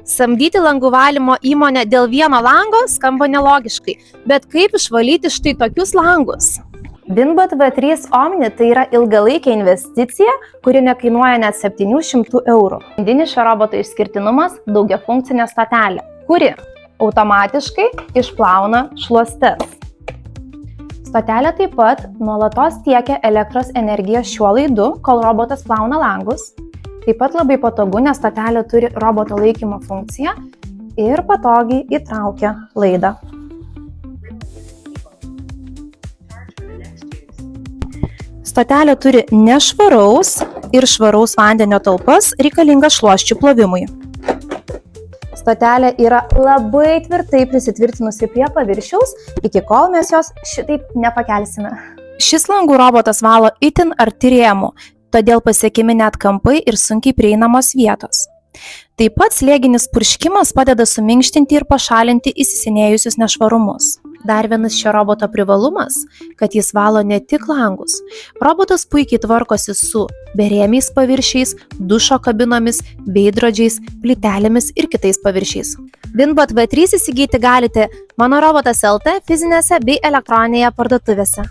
Samdyti langų valymo įmonę dėl vieno lango skamba nelogiškai, bet kaip išvalyti štai tokius langus? Winbot V3 Omni tai yra ilgalaikė investicija, kuri nekainuoja net 700 eurų. Pagrindinis šio roboto išskirtinumas – daugiafunkcinė stotelė, kuri automatiškai išplauna šluostes. Stotelė taip pat nuolatos tiekia elektros energiją šiuo laidu, kol robotas plauna langus. Taip pat labai patogu, nes stotelė turi roboto laikymo funkciją ir patogiai įtraukia laidą. Stotelė turi nešvaraus ir švaraus vandenio talpas reikalingas šluosčių plovimui. Stotelė yra labai tvirtai prisitvirtinusi prie paviršiaus, iki kol mes jos šitaip nepakelsime. Šis langų robotas valo itin arti rėmų, todėl pasiekiami net kampai ir sunkiai prieinamos vietos. Taip pat slėginis purškimas padeda suminkštinti ir pašalinti įsisenėjusius nešvarumus. Dar vienas šio roboto privalumas, kad jis valo ne tik langus. Robotas puikiai tvarkosi su berėmiais paviršiais, dušo kabinomis, veidrodžiais, plytelėmis ir kitais paviršiais. Winbot V3 įsigyti galite Mano Robotas LT fizinėse bei elektroninėje parduotuvėse.